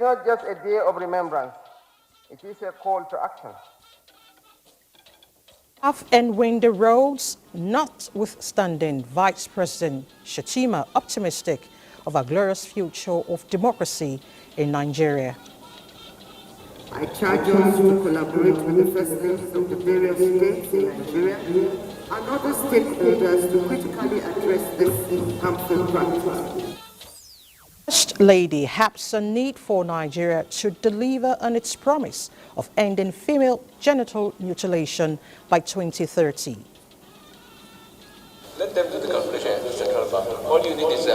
not just a day of remembrance, it is a call to action. Rough and windy roads, notwithstanding, Vice President Shettima optimistic of a glorious future of democracy in Nigeria. I charge us to collaborate with the presidents of the various states in Nigeria and other stakeholders to critically address this harmful practice. First Lady haps a need for Nigeria to deliver on its promise of ending female genital mutilation by 2030. Let them do the calculation at the central bank. All you need is the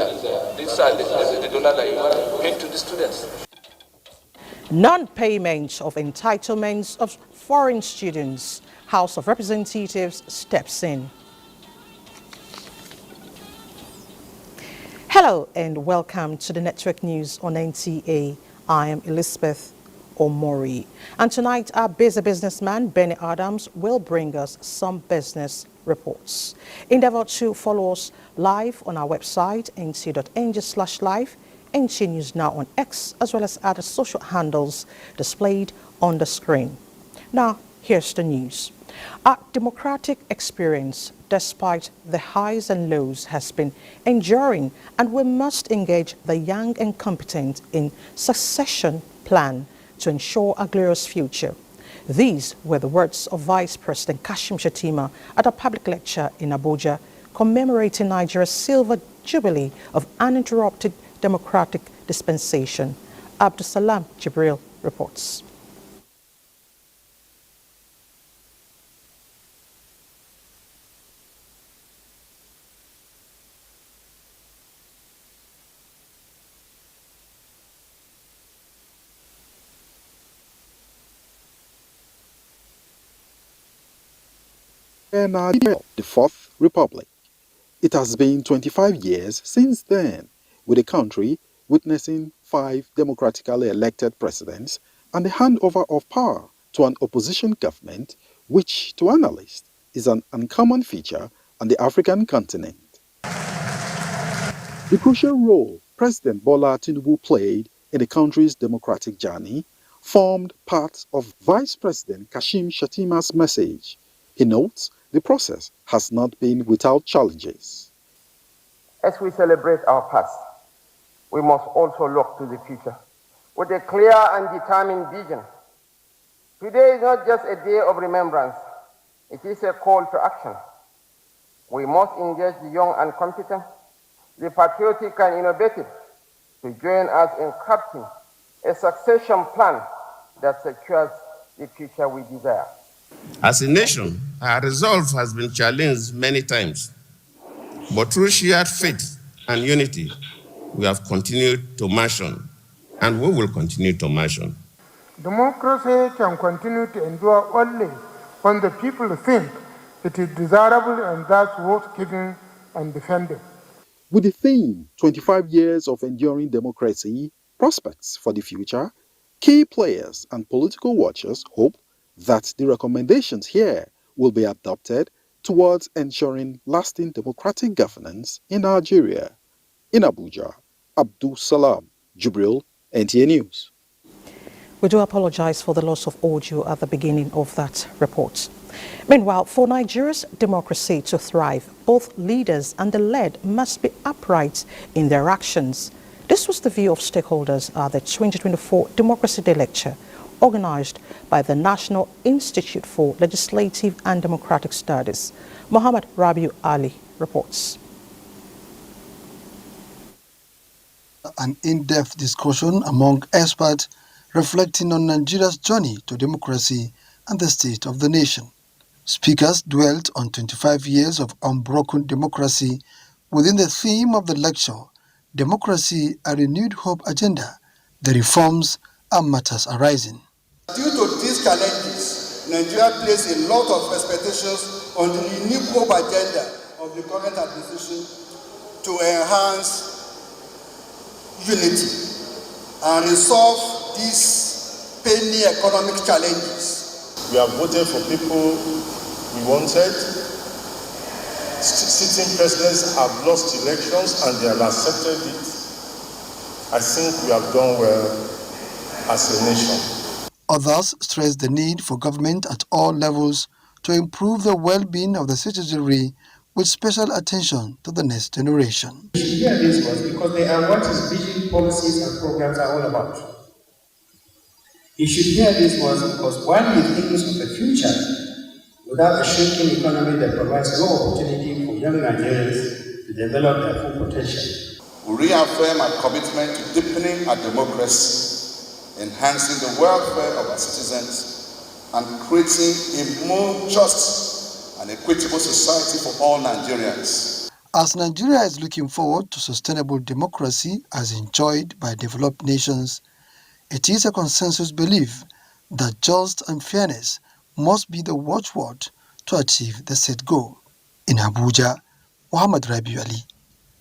dollar that you want to pay to the students. Non-payment of entitlements of foreign students. House of Representatives steps in. Hello and welcome to the Network News on NTA. I am Elizabeth Omori. And tonight our busy businessman Benny Adams will bring us some business reports. Endeavor to follow us live on our website nta.ng/live, NTA News Now on X, as well as other social handles displayed on the screen. Now, here's the news. Our democratic experience, despite the highs and lows, has been enduring, and we must engage the young and competent in succession plan to ensure a glorious future. These were the words of Vice President Kashim Shettima at a public lecture in Abuja, commemorating Nigeria's silver jubilee of uninterrupted democratic dispensation. Abdusalam Jibril reports. Nigeria, the Fourth Republic. It has been 25 years since then, with the country witnessing 5 democratically elected presidents and the handover of power to an opposition government, which, to analysts, is an uncommon feature on the African continent. The crucial role President Bola Tinubu played in the country's democratic journey formed part of Vice President Kashim Shettima's message. He notes the process has not been without challenges. As we celebrate our past, we must also look to the future with a clear and determined vision. Today is not just a day of remembrance, it is a call to action. We must engage the young and competent, the patriotic and innovative to join us in crafting a succession plan that secures the future we desire. As a nation, our resolve has been challenged many times, but through shared faith and unity, we have continued to march on, and we will continue to march on. Democracy can continue to endure only when the people think it is desirable and thus worth keeping and defending. With the theme 25 years of enduring democracy, prospects for the future, key players and political watchers hope that the recommendations here will be adopted towards ensuring lasting democratic governance in Nigeria. In Abuja, Abdusalam Jibril, NTA News. We do apologize for the loss of audio at the beginning of that report. Meanwhile, for Nigeria's democracy to thrive, both leaders and the led must be upright in their actions. This was the view of stakeholders at the 2024 Democracy Day lecture, organized by the National Institute for Legislative and Democratic Studies. Muhammad Rabiu Ali reports. An in-depth discussion among experts reflecting on Nigeria's journey to democracy and the state of the nation. Speakers dwelt on 25 years of unbroken democracy within the theme of the lecture, Democracy, a Renewed Hope Agenda, the Reforms and Matters Arising. Due to these challenges, Nigeria placed a lot of expectations on the renewed hope agenda of the current administration to enhance unity and resolve these penny economic challenges. We have voted for people we wanted. Sitting presidents have lost elections and they have accepted it. I think we have done well as a nation. Others stress the need for government at all levels to improve the well-being of the citizenry with special attention to the next generation. You should hear these words because they are what his vision, policies, and programs are all about. You should hear these words because while he thinks of the future without a shrinking economy that provides no opportunity for young Nigerians to develop their full potential. We reaffirm our commitment to deepening our democracy, enhancing the welfare of our citizens, and creating a more just and equitable society for all Nigerians. As Nigeria is looking forward to sustainable democracy as enjoyed by developed nations, it is a consensus belief that justice and fairness must be the watchword to achieve the set goal. In Abuja, Muhammad Rabiu Ali,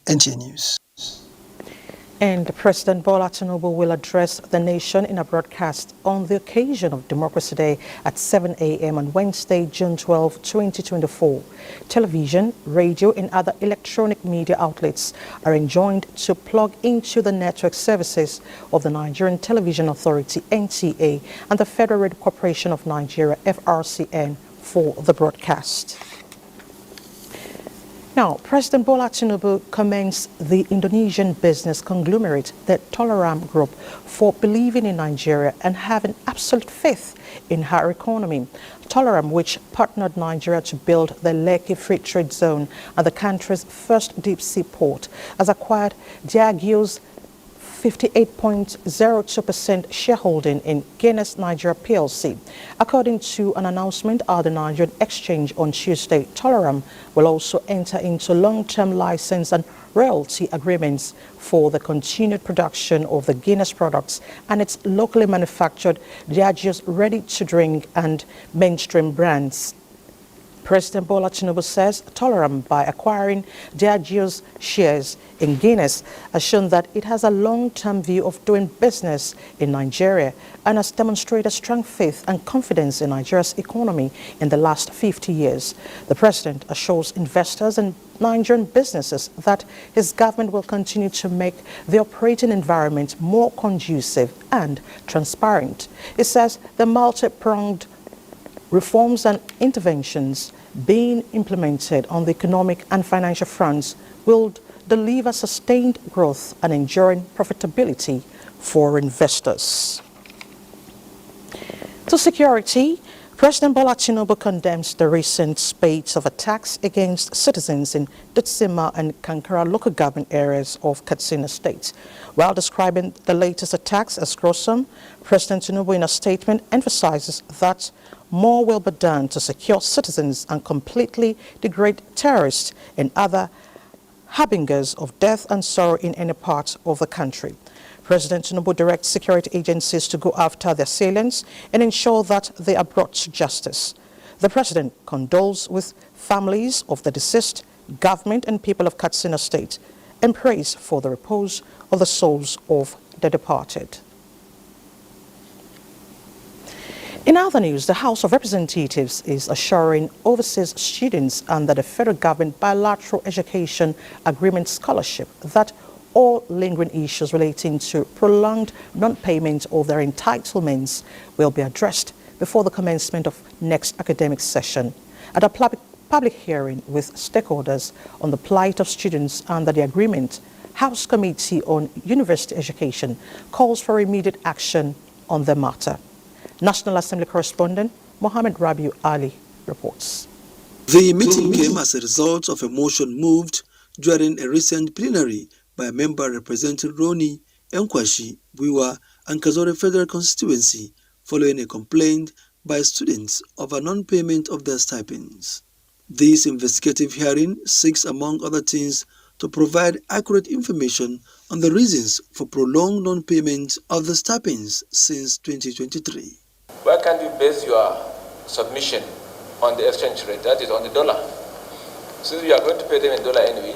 NTA News. And President Bola Tinubu will address the nation in a broadcast on the occasion of Democracy Day at 7 a.m. on Wednesday, June 12, 2024. Television, radio, and other electronic media outlets are enjoined to plug into the network services of the Nigerian Television Authority, NTA, and the Federal Radio Corporation of Nigeria, FRCN, for the broadcast. Now, President Bola Tinubu commends the Indonesian business conglomerate, the Tolaram Group, for believing in Nigeria and having absolute faith in her economy. Tolaram, which partnered Nigeria to build the Lekki Free Trade Zone and the country's first deep-sea port, has acquired Diageo's 58.02% shareholding in Guinness Nigeria PLC. According to an announcement at the Nigerian Exchange on Tuesday, Tolaram will also enter into long-term license and royalty agreements for the continued production of the Guinness products and its locally manufactured Diageo's ready-to-drink and mainstream brands. President Bola Tinubu says Tolaram, by acquiring Diageo's shares in Guinness, has shown that it has a long-term view of doing business in Nigeria and has demonstrated strong faith and confidence in Nigeria's economy in the last 50 years. The president assures investors and Nigerian businesses that his government will continue to make the operating environment more conducive and transparent. He says the multi-pronged reforms and interventions being implemented on the economic and financial fronts will deliver sustained growth and enduring profitability for investors. To security, President Bola Tinubu condemns the recent spate of attacks against citizens in Dutsima and Kankara local government areas of Katsina State. While describing the latest attacks as gruesome, President Tinubu in a statement emphasizes that more will be done to secure citizens and completely degrade terrorists and other harbingers of death and sorrow in any part of the country. President Tinubu directs security agencies to go after the assailants and ensure that they are brought to justice. The president condoles with families of the deceased, government and people of Katsina State, and prays for the repose of the souls of the departed. In other news, the House of Representatives is assuring overseas students under the federal government bilateral education agreement scholarship that all lingering issues relating to prolonged non-payment of their entitlements will be addressed before the commencement of next academic session. At a public hearing with stakeholders on the plight of students under the agreement, House Committee on University Education calls for immediate action on the matter. National Assembly correspondent Mohammed Rabiu Ali reports. The meeting came as a result of a motion moved during a recent plenary by a member representing Roni, Enkwashi, Buiwa, and Kazore Federal Constituency following a complaint by students over non-payment of their stipends. This investigative hearing seeks, among other things, to provide accurate information on the reasons for prolonged non-payment of the stipends since 2023. Why can't you base your submission on the exchange rate, that is on the dollar? Since you are going to pay them in dollar anyway,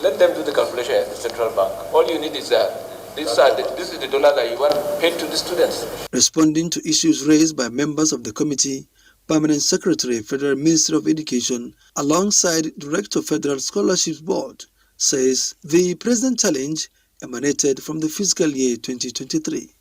let them do the calculation at the central bank. All you need is this is the dollar that you want paid to the students. Responding to issues raised by members of the committee, Permanent Secretary, Federal Ministry of Education, alongside Director Federal Scholarships Board, says the present challenge emanated from the fiscal year 2023.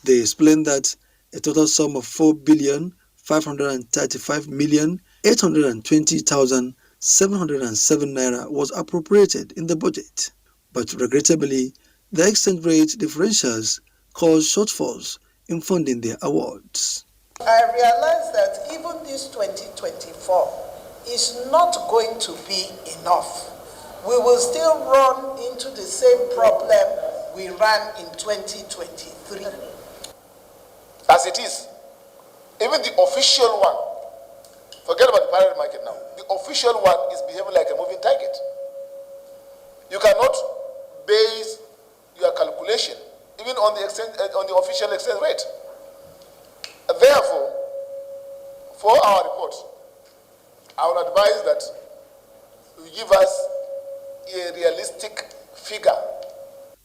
They explained that a total sum of 4,535,820,707 naira was appropriated in the budget. But regrettably, the exchange rate differentials caused shortfalls in funding their awards. I realize that even this 2024 is not going to be enough. We will still run into the same problem we ran in 2023. As it is, even the official one, forget about the parallel market now, the official one is behaving like a moving target. You cannot base your calculation even on the official exchange rate. Therefore, for our report, I would advise that you give us a realistic figure.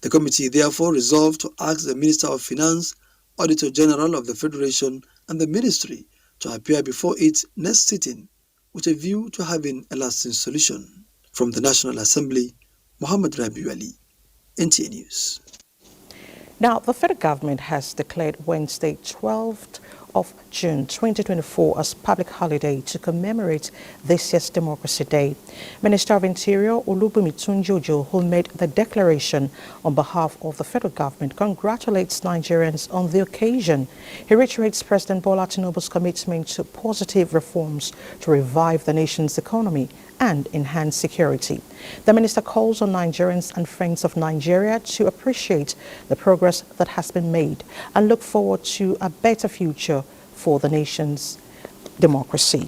The committee therefore resolved to ask the Minister of Finance, Auditor General of the Federation, and the Ministry to appear before its next sitting with a view to having a lasting solution. From the National Assembly, Muhammad Rabiu Ali, NTA News. Now, the federal government has declared Wednesday, 12th of June 2024 as public holiday to commemorate this year's Democracy Day. Minister of Interior Olubunmi Tunjojo, who made the declaration on behalf of the federal government, congratulates Nigerians on the occasion. He reiterates President Bola Tinubu's commitment to positive reforms to revive the nation's economy and enhance security. The minister calls on Nigerians and friends of Nigeria to appreciate the progress that has been made and look forward to a better future for the nation's democracy.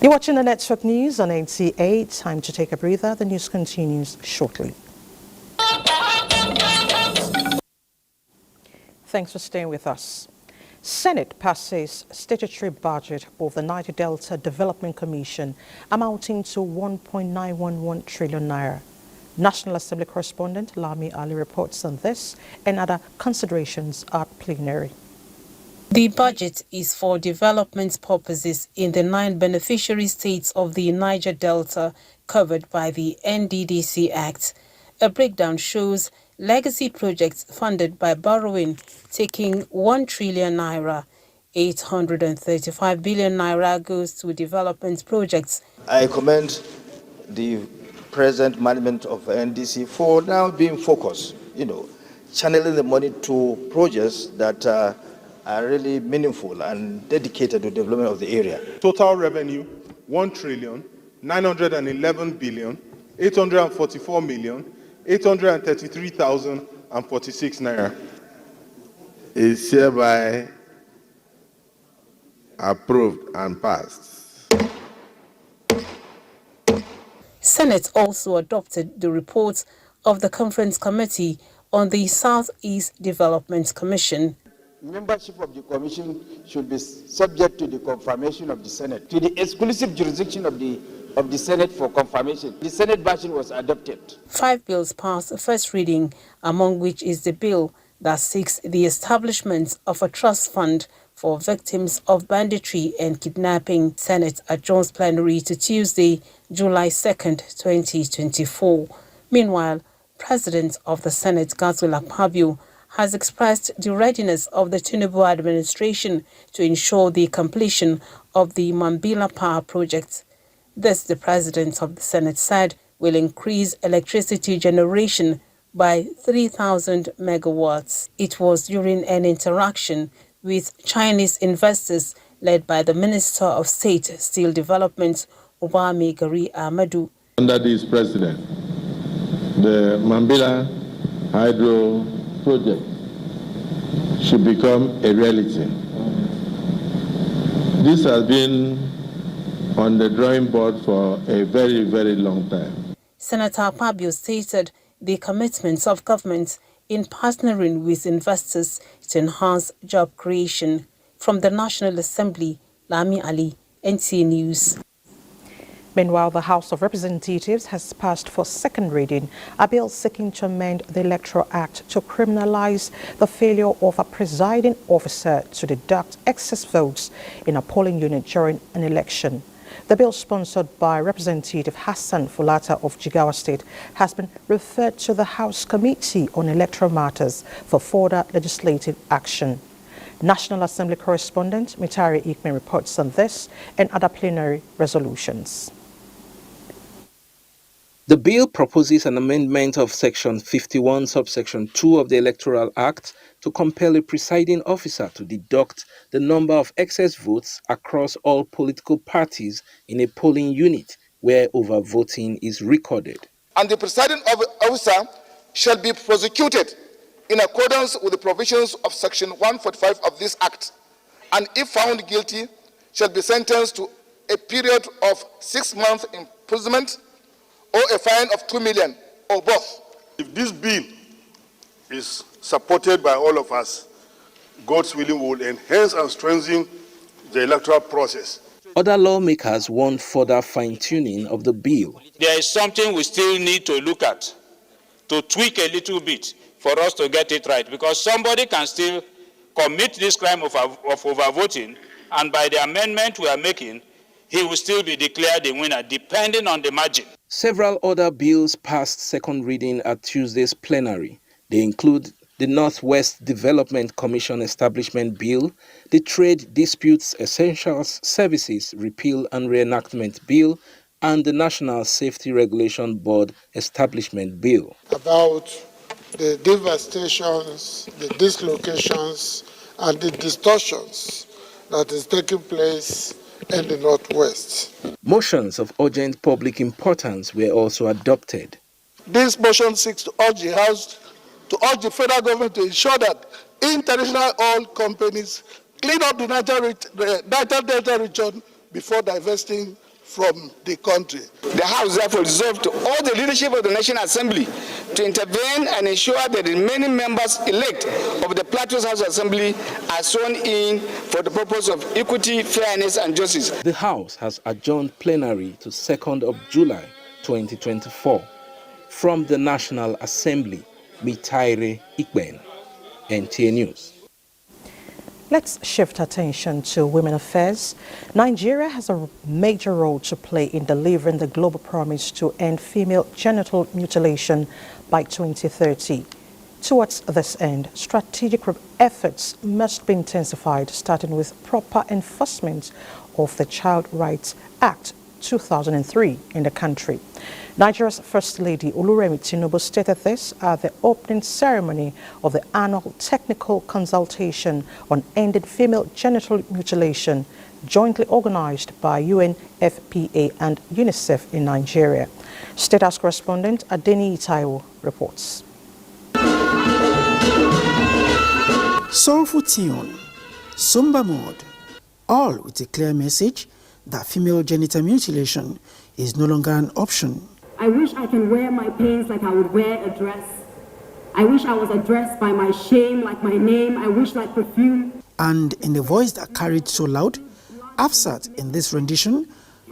You're watching the Network News on NTA. Time to take a breather. The news continues shortly. Thanks for staying with us. Senate passes statutory budget of the Niger Delta Development Commission amounting to 1.911 trillion naira. National Assembly correspondent Lami Ali reports on this and other considerations at plenary. The budget is for development purposes in the 9 beneficiary states of the Niger Delta covered by the NDDC Act. A breakdown shows legacy projects funded by borrowing taking 1 trillion naira. 835 billion naira goes to development projects. I commend the present management of NDC for now being focused, channeling the money to projects that are really meaningful and dedicated to development of the area. Total revenue, 1,911,844,833,046 naira. Is hereby approved and passed. Senate also adopted the report of the Conference Committee on the Southeast Development Commission. Membership of the Commission should be subject to the confirmation of the Senate, to the exclusive jurisdiction of the Senate for confirmation. The Senate version was adopted. 5 bills passed first reading, among which is the bill that seeks the establishment of a trust fund for victims of banditry and kidnapping. Senate adjourns plenary to Tuesday, July 2nd, 2024. Meanwhile, President of the Senate, Godswill Akpabio, has expressed the readiness of the Tinubu administration to ensure the completion of the Mambila Power Project. This, the President of the Senate said, will increase electricity generation by 3,000 megawatts. It was during an interaction with Chinese investors led by the Minister of State Steel Development, Obame Gari Ahmadu. Under this president, the Mambila Hydro Project should become a reality. This has been on the drawing board for a very, very long time. Senator Akpabio stated the commitments of government in partnering with investors to enhance job creation. From the National Assembly, Lami Ali, NTA News. Meanwhile, the House of Representatives has passed for second reading a bill seeking to amend the Electoral Act to criminalize the failure of a presiding officer to deduct excess votes in a polling unit during an election. The bill, sponsored by Representative Hassan Fulata of Jigawa State, has been referred to the House Committee on Electoral Matters for further legislative action. National Assembly correspondent Mitari Ikme reports on this and other plenary resolutions. The bill proposes an amendment of Section 51, subsection 2 of the Electoral Act to compel a presiding officer to deduct the number of excess votes across all political parties in a polling unit where overvoting is recorded. And the presiding officer shall be prosecuted in accordance with the provisions of Section 145 of this Act, and if found guilty, shall be sentenced to a period of 6 months imprisonment or a fine of 2 million, or both. If this bill is supported by all of us, God's willing will enhance and strengthen the electoral process. Other lawmakers want further fine-tuning of the bill. There is something we still need to look at, to tweak a little bit for us to get it right, because somebody can still commit this crime of overvoting, and by the amendment we are making, he will still be declared the winner, depending on the margin. Several other bills passed second reading at Tuesday's plenary. They include the Northwest Development Commission Establishment Bill, the Trade Disputes Essentials Services Repeal and Reenactment Bill, and the National Safety Regulation Board Establishment Bill. About the devastations, the dislocations, and the distortions that is taking place in the Northwest. Motions of urgent public importance were also adopted. This motion seeks to urge the House to urge the federal government to ensure that international oil companies clean up the Niger Delta region before divesting from the country. The House therefore resolved to urge the leadership of the National Assembly to intervene and ensure that the remaining members elect of the Plateau House Assembly are sworn in for the purpose of equity, fairness, and justice. The House has adjourned plenary to 2nd of July 2024. From the National Assembly, Mitaire Ikben, NTA News. Let's shift attention to women affairs. Nigeria has a major role to play in delivering the global promise to end female genital mutilation by 2030. Towards this end, strategic efforts must be intensified, starting with proper enforcement of the Child Rights Act 2003 in the country. Nigeria's First Lady Oluremi Tinubu stated this at the opening ceremony of the annual technical consultation on ending female genital mutilation, jointly organized by UNFPA and UNICEF in Nigeria. State House correspondent Adeni Itaiwo reports. Soulful tune, Sumba mode, all with a clear message that female genital mutilation is no longer an option. I wish I can wear my pains like I would wear a dress. I wish I was addressed by my shame like my name. I wish like perfume. And in a voice that carried so loud, Afsat in this rendition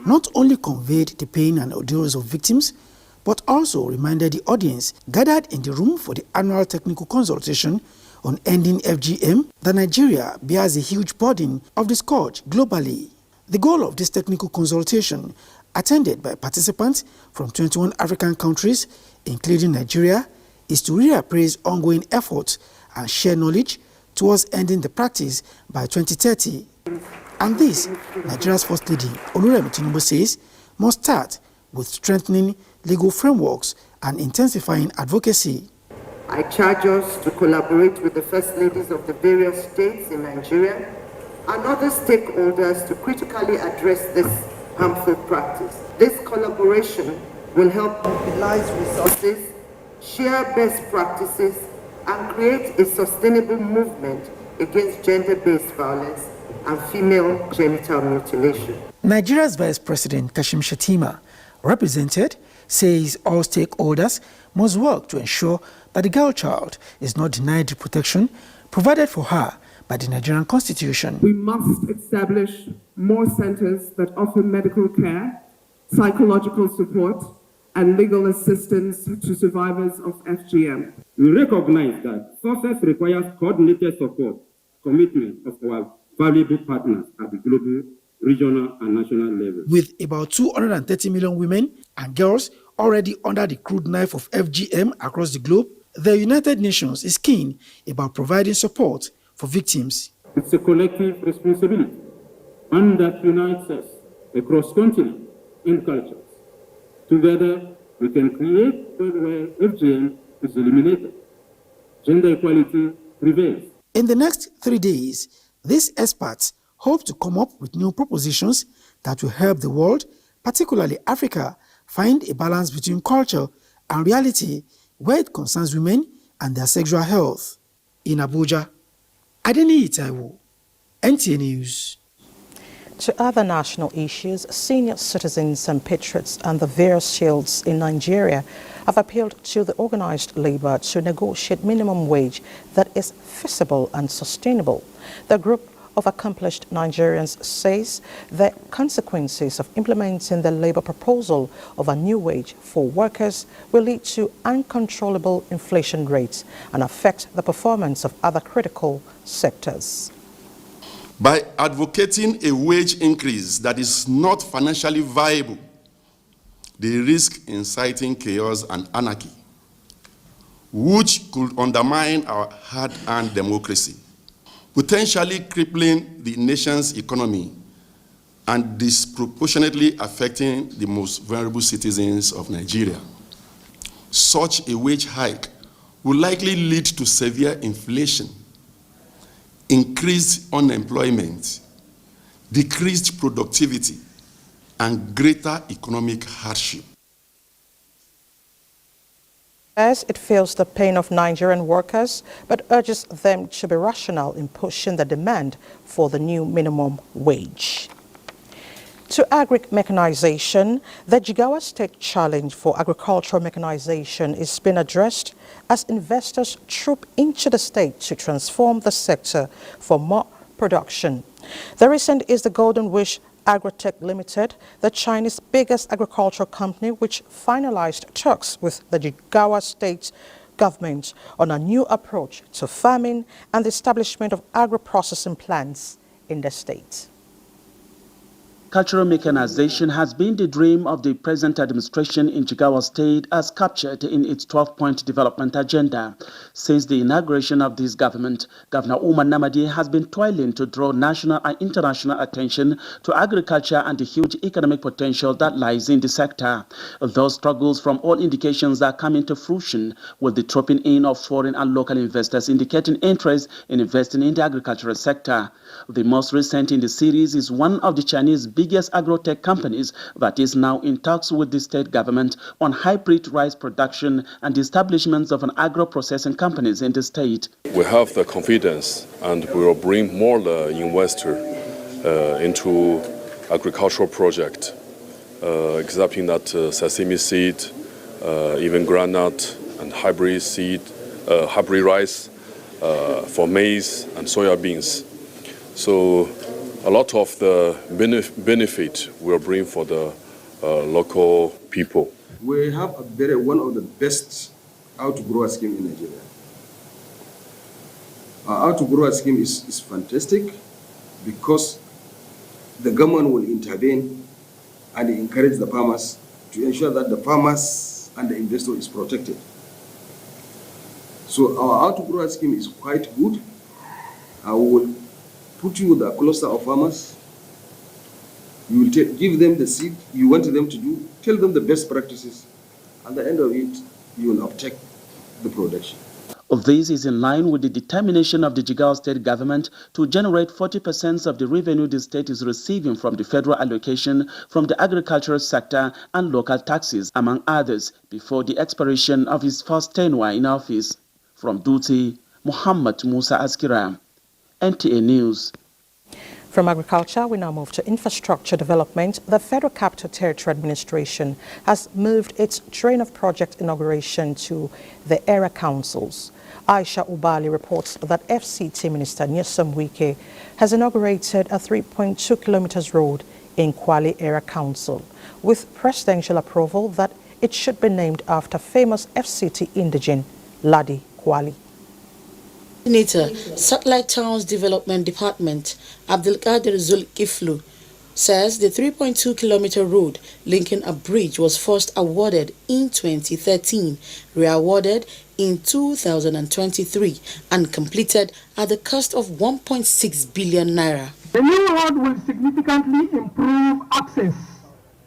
not only conveyed the pain and ordeals of victims, but also reminded the audience gathered in the room for the annual technical consultation on ending FGM that Nigeria bears a huge burden of the scourge globally. The goal of this technical consultation, attended by participants from 21 African countries, including Nigeria, is to reappraise ongoing efforts and share knowledge towards ending the practice by 2030. And this, Nigeria's First Lady Oluremi Tinubu says, must start with strengthening legal frameworks and intensifying advocacy. I charge us to collaborate with the First Ladies of the various states in Nigeria and other stakeholders to critically address this harmful practice. This collaboration will help mobilize resources, share best practices, and create a sustainable movement against gender-based violence and female genital mutilation. Nigeria's Vice President Kashim Shettima, represented, says all stakeholders must work to ensure that the girl child is not denied the protection provided for her by the Nigerian Constitution. We must establish more centers that offer medical care, psychological support, and legal assistance to survivors of FGM. We recognize that success requires coordinated support, commitment of our valuable partners at the global regional and national level. With about 230 million women and girls already under the crude knife of FGM across the globe, the United Nations is keen about providing support for victims. It's a collective responsibility, one that unites us across continents and cultures. Together, we can create a world where FGM is eliminated. Gender equality prevails. In the next 3 days, these experts hope to come up with new propositions that will help the world, particularly Africa, find a balance between culture and reality where it concerns women and their sexual health. In Abuja, Adeniyi Taiwo, NTA News. To other national issues, senior citizens and patriots and the various shields in Nigeria have appealed to the organized labor to negotiate minimum wage that is feasible and sustainable. The group of accomplished Nigerians says the consequences of implementing the labor proposal of a new wage for workers will lead to uncontrollable inflation rates and affect the performance of other critical sectors. By advocating a wage increase that is not financially viable, they risk inciting chaos and anarchy, which could undermine our hard-earned democracy, potentially crippling the nation's economy and disproportionately affecting the most vulnerable citizens of Nigeria. Such a wage hike will likely lead to severe inflation, increased unemployment, decreased productivity, and greater economic hardship. As it feels the pain of Nigerian workers, but urges them to be rational in pushing the demand for the new minimum wage. To agri-mechanization, the Jigawa State Challenge for Agricultural Mechanization is being addressed as investors troop into the state to transform the sector for more production. The recent is the Golden Wish Agrotech Limited, the Chinese biggest agricultural company, which finalized talks with the Jigawa State government on a new approach to farming and the establishment of agro-processing plants in the state. Cultural mechanization has been the dream of the present administration in Jigawa State as captured in its 12-point development agenda. Since the inauguration of this government, Governor Umar Namadi has been toiling to draw national and international attention to agriculture and the huge economic potential that lies in the sector. Those struggles from all indications are coming to fruition, with the trooping in of foreign and local investors indicating interest in investing in the agricultural sector. The most recent in the series is one of the Chinese biggest agrotech companies that is now in talks with the state government on hybrid rice production and the establishment of an agro-processing companies in the state. We have the confidence and we will bring more investors into agricultural project, excepting that sesame seed, even groundnut and hybrid seed, hybrid rice for maize and soya beans. So a lot of the benefit will bring for the local people. We have one of the best out-grower scheme in Nigeria. Our out-grower scheme is fantastic because the government will intervene and encourage the farmers to ensure that the farmers and the investor is protected. So our out-grower scheme is quite good. I will put you with a cluster of farmers. You will give them the seed you want them to do, tell them the best practices. At the end of it, you will uptake the production. This is in line with the determination of the Jigawa State government to generate 40% of the revenue the state is receiving from the federal allocation from the agricultural sector and local taxes, among others, before the expiration of his first tenure in office. From Dutse, Muhammad Musa Askira, NTA News. From agriculture, we now move to infrastructure development. The Federal Capital Territory Administration has moved its train of project inauguration to the area councils. Aisha Ubali reports that FCT Minister Nyesom Wike has inaugurated a 3.2 kilometers road in Kwali Area Council, with presidential approval that it should be named after famous FCT indigene Ladi Kwali. Coordinator, Satellite Towns Development Department, Abdelkader Zulkiflu, says the 3.2-kilometer road linking a bridge was first awarded in 2013, re-awarded in 2023, and completed at the cost of 1.6 billion naira. The new road will significantly improve access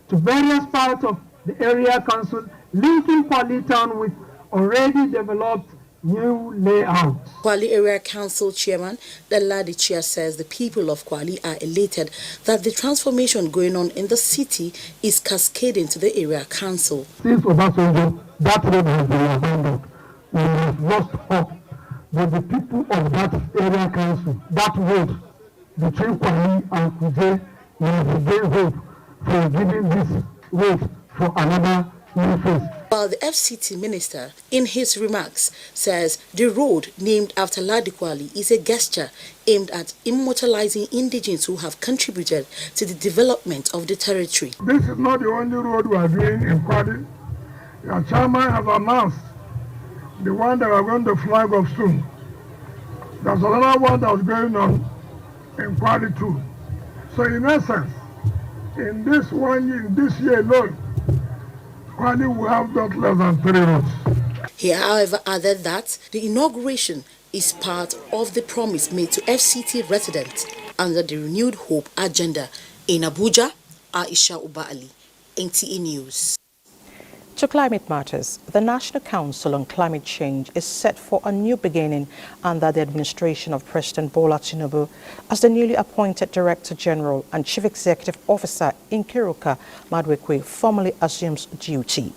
to various parts of the area council, linking Kwali town with already developed new layout. Kwali Area Council Chairman Daladi Chia says the people of Kwali are elated that the transformation going on in the city is cascading to the area council. Since Obasanjo, that road has been abandoned. We have lost hope. But the people of that area council, that road between Kwali and Kuje, we have regained hope for giving this road for another new phase. While the FCT minister, in his remarks, says the road named after Ladi Kwali is a gesture aimed at immortalizing indigenes who have contributed to the development of the territory. This is not the only road we are doing in Kwali. Your chairman has announced the one that we are going to flag off soon. There's another one that was going on in Kwali too. So in essence, in this year alone, Kwali will have not less than 3 roads. He, however, added that the inauguration is part of the promise made to FCT residents under the Renewed Hope agenda. In Abuja, Aisha Uba Ali, NTA News. To climate matters, the National Council on Climate Change is set for a new beginning under the administration of President Bola Tinubu as the newly appointed Director General and Chief Executive Officer Nkiruka Madueke formally assumes duty.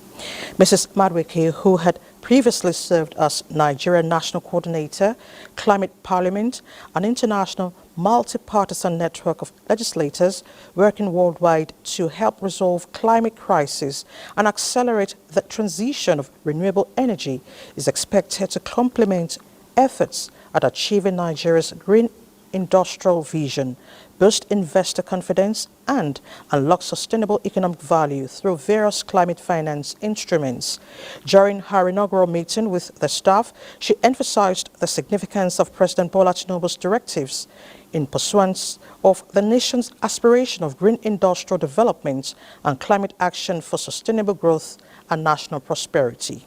Mrs. Madueke, who had previously served as Nigerian National Coordinator, Climate Parliament, an international multi-partisan network of legislators working worldwide to help resolve climate crisis and accelerate the transition of renewable energy, is expected to complement efforts at achieving Nigeria's green industrial vision, boost investor confidence, and unlock sustainable economic value through various climate finance instruments. During her inaugural meeting with the staff, she emphasized the significance of President Bola Tinubu's directives in pursuance of the nation's aspiration of green industrial development and climate action for sustainable growth and national prosperity.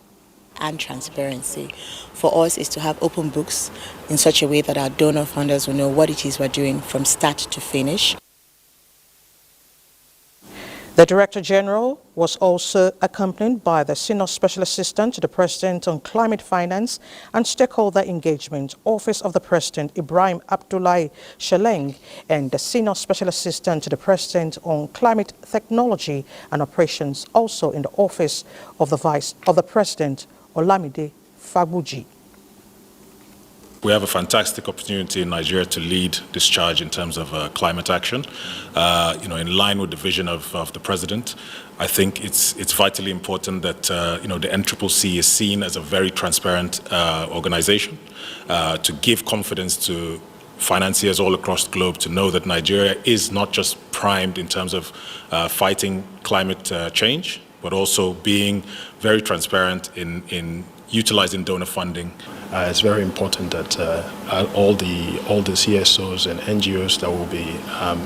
And transparency for us is to have open books in such a way that our donor funders will know what it is we're doing from start to finish. The Director General was also accompanied by the Senior Special Assistant to the President on Climate Finance and Stakeholder Engagement, Office of the President Ibrahim Abdullahi Sheleng, and the Senior Special Assistant to the President on Climate Technology and Operations, also in the Office of the Vice of the President Olamide Fabuji. We have a fantastic opportunity in Nigeria to lead this charge in terms of climate action, in line with the vision of the president. I think it's vitally important that the NCCC is seen as a very transparent organization to give confidence to financiers all across the globe to know that Nigeria is not just primed in terms of fighting climate change, but also being very transparent in utilizing donor funding. It's very important that all the CSOs and NGOs that will be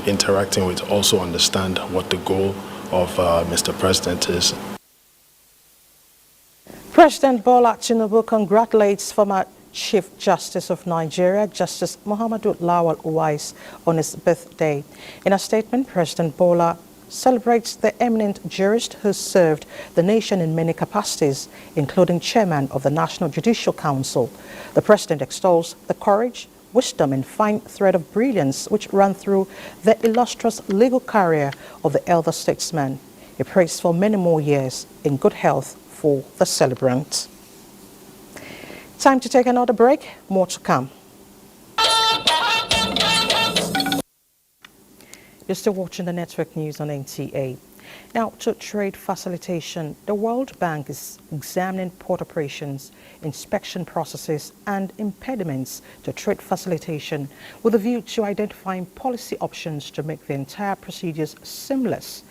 interacting with also understand what the goal of Mr. President is. President Bola Tinubu congratulates former Chief Justice of Nigeria, Justice Muhammadu Lawal Uwais, on his birthday. In a statement, President Bola celebrates the eminent jurist who served the nation in many capacities, including chairman of the National Judicial Council. The president extols the courage, wisdom, and fine thread of brilliance which ran through the illustrious legal career of the elder statesman. He prays for many more years in good health for the celebrant. Time to take another break. More to come. You're still watching the network news on NTA. Now, to trade facilitation, the World Bank is examining port operations, inspection processes and impediments to trade facilitation with a view to identifying policy options to make the entire procedures seamless.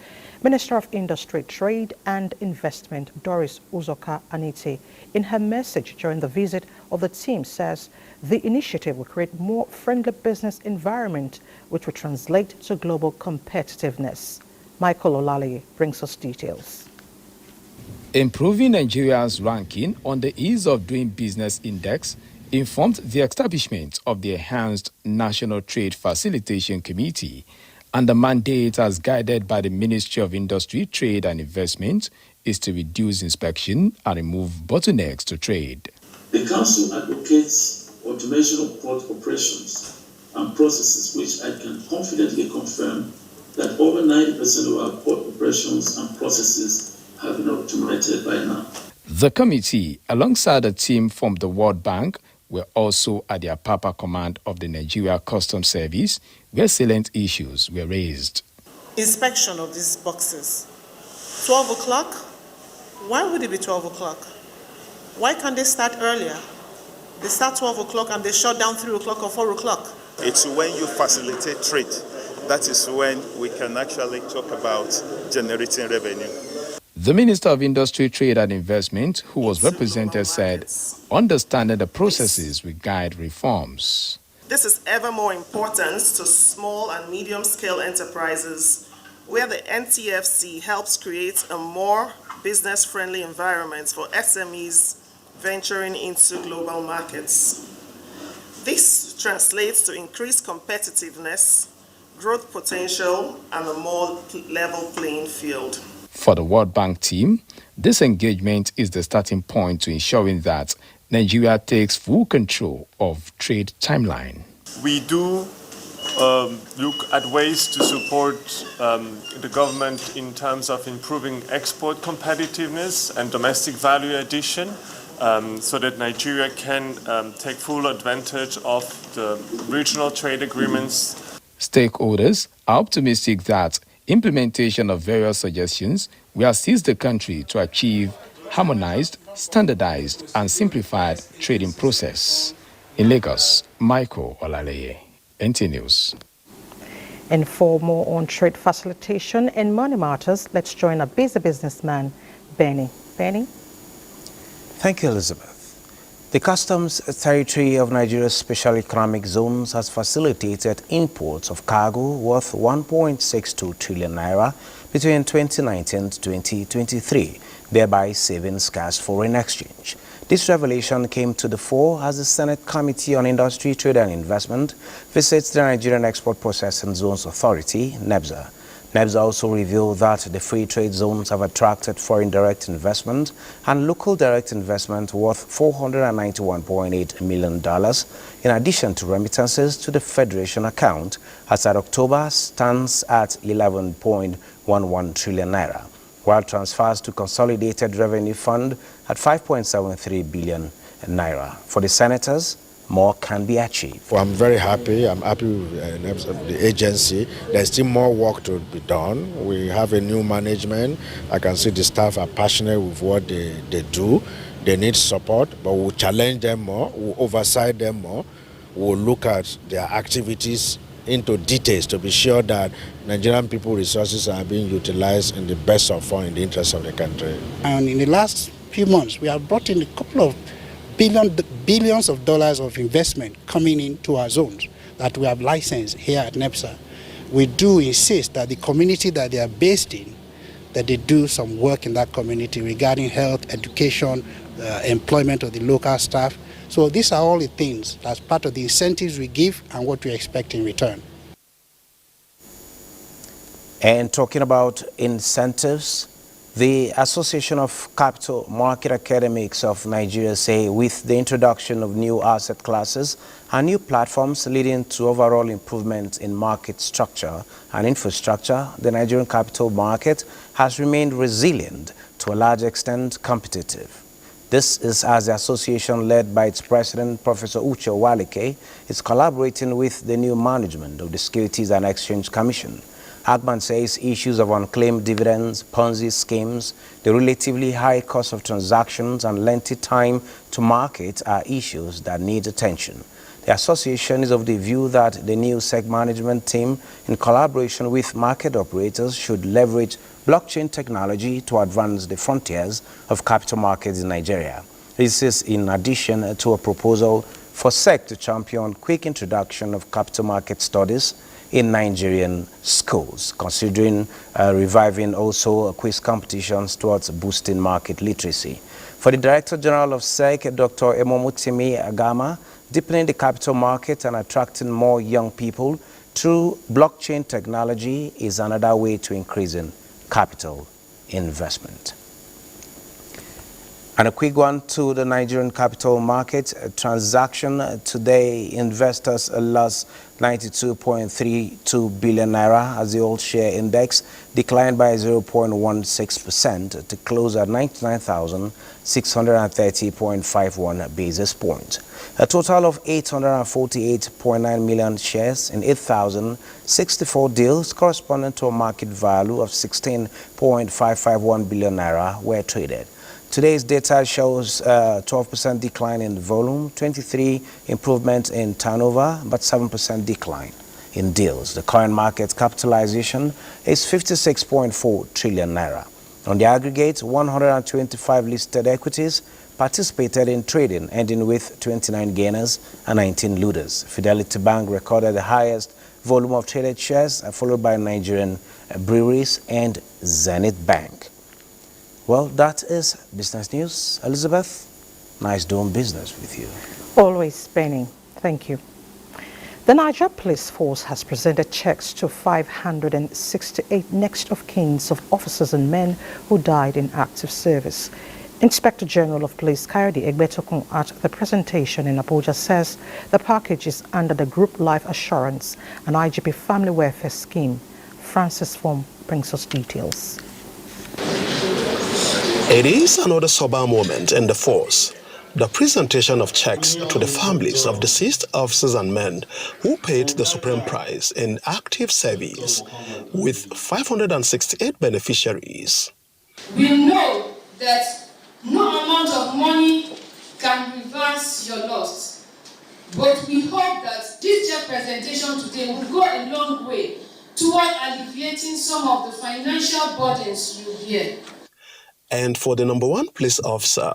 Minister of Industry, Trade and Investment Doris Uzoka Anite, in her message during the visit of the team, says the initiative will create more friendly business environment which will translate to global competitiveness. Michael Olale brings us details. Improving Nigeria's ranking on the Ease of Doing Business Index informed the establishment of the Enhanced National Trade Facilitation Committee, and the mandate, as guided by the Ministry of Industry, Trade and Investment, is to reduce inspection and remove bottlenecks to trade. The Council advocates automation of port operations and processes, which I can confidently confirm that over 90% of our port operations and processes have been automated by now. The committee, alongside a team from the World Bank, were also at the Apapa command of the Nigeria Customs Service, where salient issues were raised. Inspection of these boxes. 12 o'clock? Why would it be 12 o'clock? Why can't they start earlier? They start 12 o'clock and they shut down 3 o'clock or 4 o'clock. It's when you facilitate trade. That is when we can actually talk about generating revenue. The Minister of Industry, Trade and Investment, who was represented, said understanding the processes will guide reforms. This is ever more important to small and medium-scale enterprises, where the NTFC helps create a more business-friendly environment for SMEs venturing into global markets. This translates to increased competitiveness, growth potential, and a more level playing field. For the World Bank team, this engagement is the starting point to ensuring that Nigeria takes full control of trade timeline. We do look at ways to support the government in terms of improving export competitiveness and domestic value addition, so that Nigeria can take full advantage of the regional trade agreements. Stakeholders are optimistic that implementation of various suggestions will assist the country to achieve harmonized, standardized, and simplified trading process. In Lagos, Michael Olaleye, NTA News. And for more on trade facilitation and money matters, let's join a busy businessman, Benny. Benny? Thank you, Elizabeth. The customs territory of Nigeria's special economic zones has facilitated imports of cargo worth 1.62 trillion naira between 2019 and 2023, thereby saving scarce foreign exchange. This revelation came to the fore as the Senate Committee on Industry, Trade and Investment visits the Nigerian Export Processing Zones Authority, NEBZA. NEBZA also revealed that the free trade zones have attracted foreign direct investment and local direct investment worth $491.8 million, in addition to remittances to the Federation account, as at October stands at 11.11 trillion naira, while transfers to Consolidated Revenue Fund at 5.73 billion naira. For the senators, more can be achieved. Well, I'm very happy. I'm happy with the agency. There's still more work to be done. We have a new management. I can see the staff are passionate with what they do. They need support, but we'll challenge them more, we'll oversight them more, we'll look at their activities into details to be sure that Nigerian people resources are being utilized in the best of form in the interest of the country. And in the last few months, we have brought in a couple of billions of dollars of investment coming into our zones that we have licensed here at NEBZA. We do insist that the community that they are based in, that they do some work in that community regarding health, education, employment of the local staff. So these are all the things that's part of the incentives we give and what we expect in return. And talking about incentives, the Association of Capital Market Academics of Nigeria say with the introduction of new asset classes and new platforms leading to overall improvement in market structure and infrastructure, the Nigerian capital market has remained resilient, to a large extent competitive. This is as the association, led by its president, Professor Uche Walike, is collaborating with the new management of the Securities and Exchange Commission. Agman says issues of unclaimed dividends, Ponzi schemes, the relatively high cost of transactions and lengthy time to market are issues that need attention. The association is of the view that the new SEC management team, in collaboration with market operators, should leverage blockchain technology to advance the frontiers of capital markets in Nigeria. This is in addition to a proposal for SEC to champion quick introduction of capital market studies in Nigerian schools, considering reviving also quiz competitions towards boosting market literacy. For the Director General of SEC, Dr. Emomutimi Agama, deepening the capital market and attracting more young people through blockchain technology is another way to increasing capital investment. And a quick one to the Nigerian capital market. A transaction today, investors lost 92.32 billion naira as the old share index declined by 0.16% to close at 99,630.51 basis points. A total of 848.9 million shares in 8,064 deals corresponding to a market value of 16.551 billion naira were traded. Today's data shows a 12% decline in volume, 23% improvement in turnover, but 7% decline in deals. The current market capitalization is 56.4 trillion naira. On the aggregate, 125 listed equities participated in trading, ending with 29 gainers and 19 losers. Fidelity Bank recorded the highest volume of traded shares, followed by Nigerian breweries and Zenith Bank. Well, that is business news. Elizabeth, nice doing business with you. Always spinning. Thank you. The Niger Police Force has presented checks to 568 next of kin of officers and men who died in active service. Inspector General of Police Kayode Egbetokun at the presentation in Abuja says the package is under the Group Life Assurance and IGP Family Welfare Scheme. Francis Form brings us details. It is another sober moment in the force. The presentation of checks to the families of deceased officers and men who paid the supreme price in active service, with 568 beneficiaries. We know that no amount of money can reverse your loss, but we hope that this check presentation today will go a long way toward alleviating some of the financial burdens you bear. And for the number one police officer,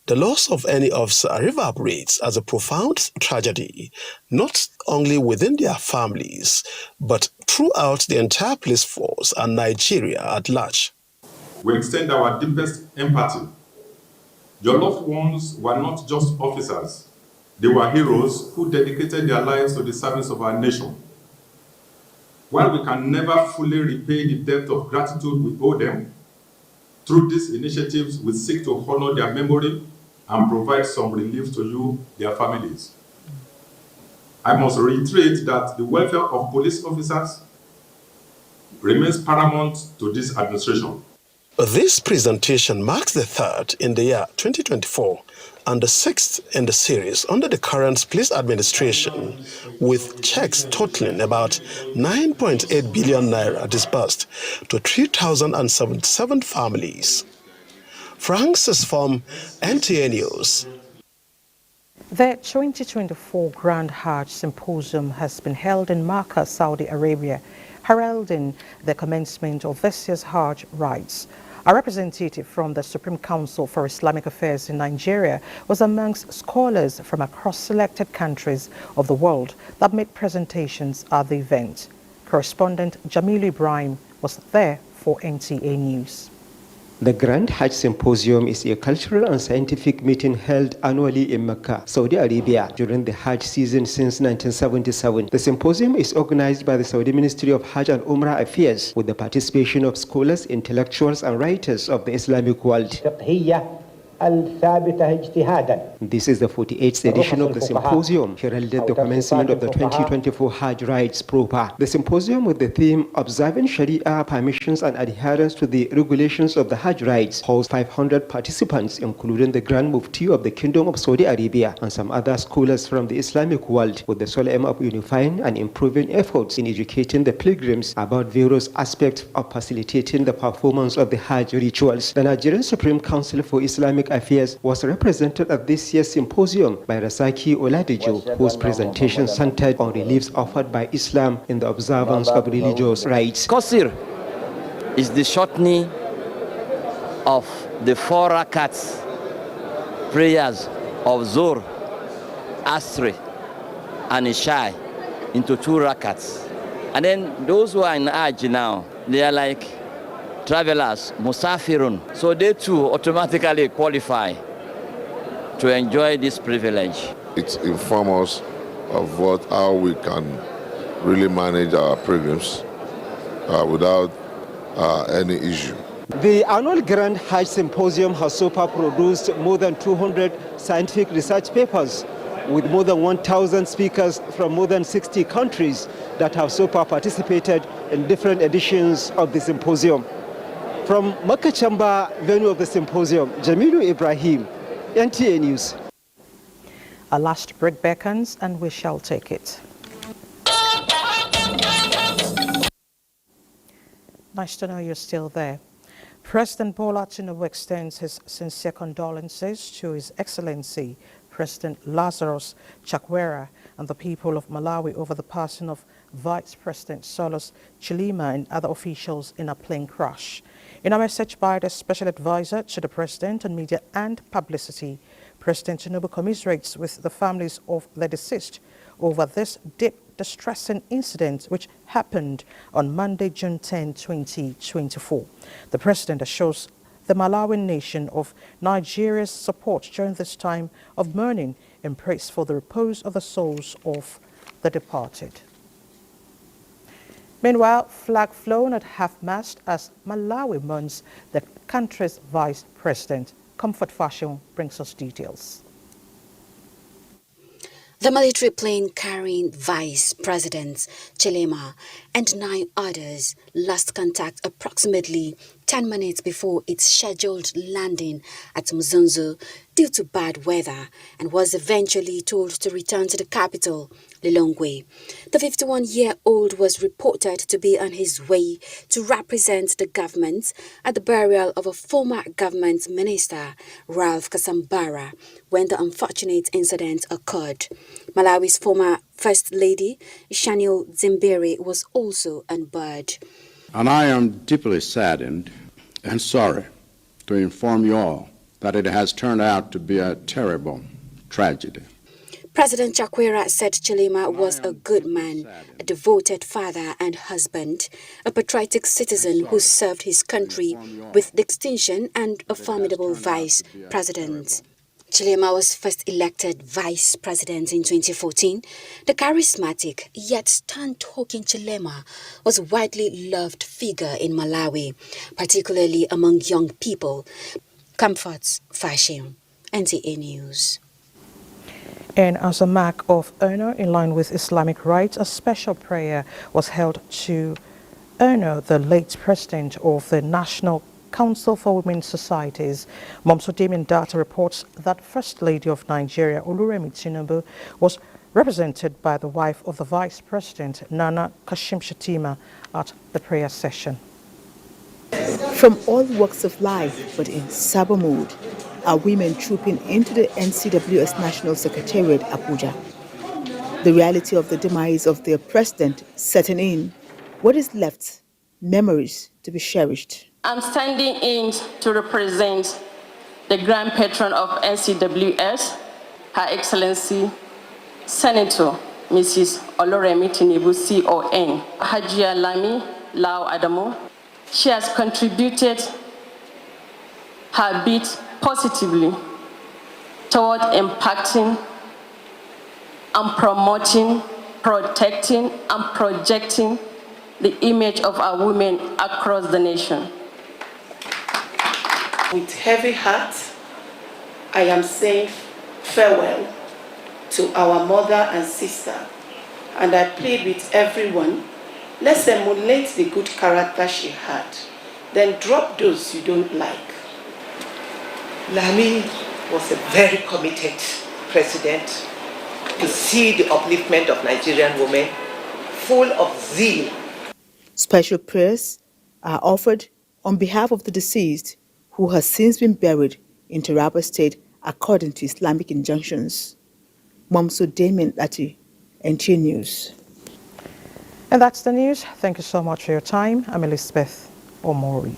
the loss of any officer reverberates as a profound tragedy, not only within their families, but throughout the entire police force and Nigeria at large. We extend our deepest empathy. Your loved ones were not just officers. They were heroes who dedicated their lives to the service of our nation. While we can never fully repay the debt of gratitude we owe them, through these initiatives, we seek to honor their memory and provide some relief to you, their families. I must reiterate that the welfare of police officers remains paramount to this administration. This presentation marks the third in the year 2024 and the sixth in the series under the current police administration, with checks totaling about 9.8 billion naira disbursed to 3,077 families. Francis from NTA News. The 2024 Grand Hajj Symposium has been held in Makkah, Saudi Arabia, heralding the commencement of this year's Hajj rites. A representative from the Supreme Council for Islamic Affairs in Nigeria was amongst scholars from across selected countries of the world that made presentations at the event. Correspondent Jamilu Ibrahim was there for NTA News. The Grand Hajj Symposium is a cultural and scientific meeting held annually in Mecca, Saudi Arabia, during the Hajj season since 1977. The symposium is organized by the Saudi Ministry of Hajj and Umrah Affairs with the participation of scholars, intellectuals, and writers of the Islamic world. This is the 48th edition of the symposium, heralded the commencement of the 2024 Hajj rites proper. The symposium, with the theme Observing Sharia Permissions and Adherence to the Regulations of the Hajj rites, holds 500 participants, including the Grand Mufti of the Kingdom of Saudi Arabia and some other scholars from the Islamic world, with the sole aim of unifying and improving efforts in educating the pilgrims about various aspects of facilitating the performance of the Hajj rituals. The Nigerian Supreme Council for Islamic Affairs was represented at this year's symposium by Rasaki Oladijo, whose presentation centered on reliefs offered by Islam in the observance of religious rites. Qasr is the shortening of the 4 rakats prayers of Zuhr, Asr, and Isha into 2 rakats. And then those who are in Hajj now, they are like travelers, musafirun. So they too automatically qualify to enjoy this privilege. It informs us of how we can really manage our pilgrims without any issue. The annual Grand Hajj Symposium has so far produced more than 200 scientific research papers, with more than 1,000 speakers from more than 60 countries that have so far participated in different editions of the symposium. From Makachamba, venue of the symposium, Jamilu Ibrahim, NTA News. Our last break beckons and we shall take it. Nice to know you're still there. President Bola Tinubu extends his sincere condolences to His Excellency President Lazarus Chakwera and the people of Malawi over the passing of Vice President Solus Chilima and other officials in a plane crash. In a message by the Special Advisor to the President on Media and Publicity, President Tinubu commiserates with the families of the deceased over this deep, distressing incident which happened on Monday, June 10, 2024. The President assures the Malawian nation of Nigeria's support during this time of mourning and prays for the repose of the souls of the departed. Meanwhile, flag flown at half-mast as Malawi mourns the country's vice president. Comfort Fashion brings us details. The military plane carrying Vice President Chilima and 9 others lost contact approximately 10 minutes before its scheduled landing at Mzonzo due to bad weather and was eventually told to return to the capital, Lilongwe. The 51-year-old was reported to be on his way to represent the government at the burial of a former government minister, Ralph Kasambara, when the unfortunate incident occurred. Malawi's former First Lady, Shanil Zimbere, was also on board. And I am deeply saddened and sorry to inform you all that it has turned out to be a terrible tragedy. President Chakwera said Chilima was a good man, a devoted father and husband, a patriotic citizen who served his country with distinction and a formidable vice president. Chilima was first elected vice president in 2014. The charismatic yet stern-talking Chilima was a widely loved figure in Malawi, particularly among young people. Comforts Fashion, NTA News. And as a mark of honor in line with Islamic rites, a special prayer was held to honor the late president of the National Council for Women's Societies. Momsodemian data reports that First Lady of Nigeria, Oluremi Tinubu, was represented by the wife of the Vice President, Nana Kashim Shettima, at the prayer session. From all walks of life, but in sober mood, are women trooping into the NCWS National Secretariat, Abuja. The reality of the demise of their president setting in, what is left, memories to be cherished. I'm standing in to represent the Grand Patron of NCWS, Her Excellency Senator Mrs. Oluremi Tinubu, CON, Hajia Lami Lau Adamu. She has contributed her bit positively toward impacting and promoting, protecting, and projecting the image of our women across the nation. With heavy heart, I am saying farewell to our mother and sister, and I plead with everyone, let's emulate the good character she had, then drop those you don't like. Lami was a very committed president to see the upliftment of Nigerian women, full of zeal. Special prayers are offered on behalf of the deceased, who has since been buried in Taraba State according to Islamic injunctions. Mamso Damien Lati, NTA News. And that's the news. Thank you so much for your time. I'm Elizabeth Omori.